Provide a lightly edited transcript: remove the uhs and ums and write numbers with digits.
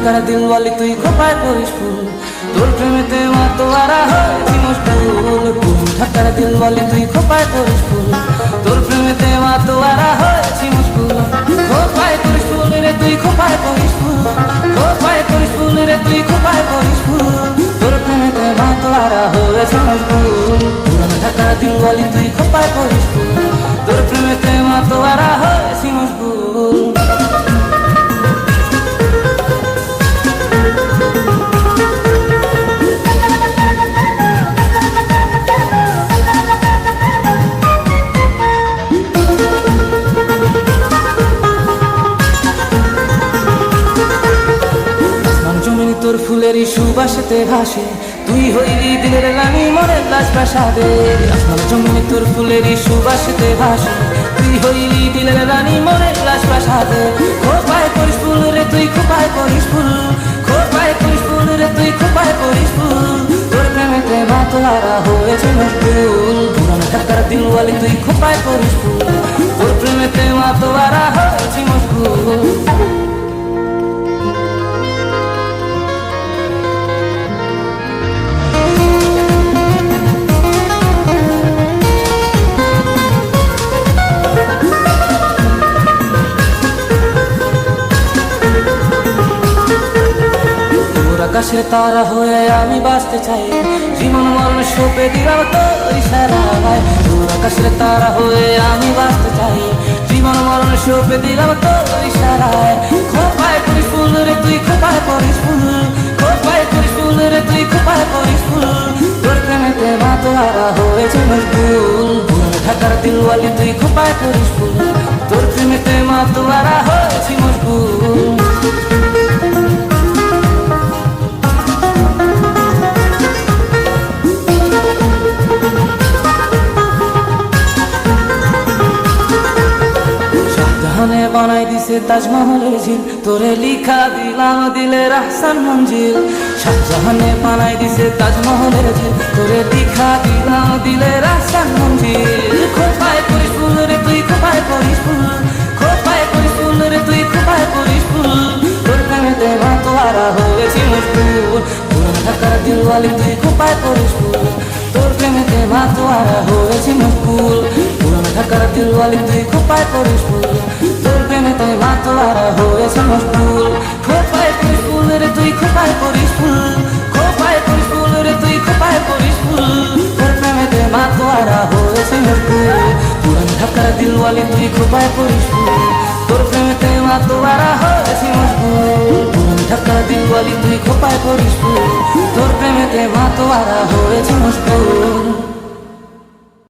ঢাকার দিলওয়ালি তুই খোপায় পড়িস ফুল, তোর প্রেমেতে মাতোয়ারা হয়েছি মশগুল। ঢাকার দিলওয়ালি তুই খোপায় পড়িস ফুল, তোর প্রেমেতে মাতোয়ারা হয়েছি মশগুল। খোপায় পড়িস ফুল রে তুই খোপায় পড়িস ফুল, খোপায় পড়িস ফুল রে তুই খোপায় পড়িস ফুল, তোর প্রেমেতে মাতোয়ারা হয়েছি মশগুল। ঢাকার দিলওয়ালি তুই খোপায় পড়িস ফুল, তোর প্রেমেতে মাতোয়ারা হয়েছি মশগুল। তোর ফুলেরই সুবাসেতে ভাসে, তুই হইলি দিলের রানী মনের লাশ প্রাসাদে। আসমান জমিনে তোর ফুলেরই সুবাসেতে ভাসে, তুই হইলি দিলের রানী মনের লাশ প্রাসাদে। খোপায় পড়িস ফুল রে তুই খোপায় পড়িস ফুল, খোপায় পড়িস ফুল রে তুই খোপায় পড়িস ফুল, তোর প্রেমেতে মাতোয়ারা হয়েছে মশগুল। পুরান ঢাকার দিলওয়ালি তুই খোপায় পড়িস ফুল, তোর প্রেমেতে মাতোয়ারা হয়েছে মশগুল। আকাশে তারা হয়ে আমি বাঁচতে চাই, জীবন মরণ সঁপে দিলাম তোর ইশারায়। তোর আকাশের তারা হয়ে আমি বাঁচতে চাই, জীবন মরণ সঁপে দিলাম তোর ইশারায়। খোপায় পড়িস ফুল রে তুই খোপায় পড়িস ফুল, খোপায় পড়িস ফুল রে তুই খোপায় পড়িস ফুল, তোর প্রেমেতে মাতোয়ারা হয়েছে মশগুল। ঢাকার দিলওয়ালি তুই খোপায় পড়িস ফুল, তোর প্রেমেতে মাতোয়ারা হয়েছে মশগুল। বানাই দিছে তাজমহলের ঝিল, তোরে লিখা দিলাম দিলের আহসান মঞ্জিল। শাহজাহানে বানাই দিছে তাজমহলের ঝিল, তোরে লিখা দিলাম দিলের আহসান মঞ্জিল। খোপায় পড়িস ফুল রে তুই খোপায় পড়িস ফুল, খোপায় পড়িস ফুল রে তুই খোপায় পড়িস ফুল, তোর প্রেমেতে মাতোয়ারা হয়েছি মশগুল। পুরান ঢাকার দিলওয়ালি তুই খোপায় পড়িস ফুল, তোর প্রেমেতে মাতোয়ারা হয়েছি মশগুল। পুরান ঢাকার দিলওয়ালি তুই খোপায় পড়িস ফুল, তোর প্রেমেতে মাতোয়ারা হয়েছে মশগুল। খোপায় পড়িস ফুল রে তুই খোপায় পড়িস ফুল, খোপায় পড়িস ফুল রে তুই খোপায় পড়িস ফুল, তোর প্রেমেতে মাতোয়ারা হয়েছে মশগুল। পুরান ঢাকার দিলওয়ালি তুই খোপায় পড়িস ফুল, তোর প্রেমেতে মাতোয়ারা হয়েছে মশগুল। পুরান ঢাকার দিলওয়ালি তুই খোপায় পড়িস ফুল, তোর প্রেমেতে মাতোয়ারা হয়েছে মশগুল।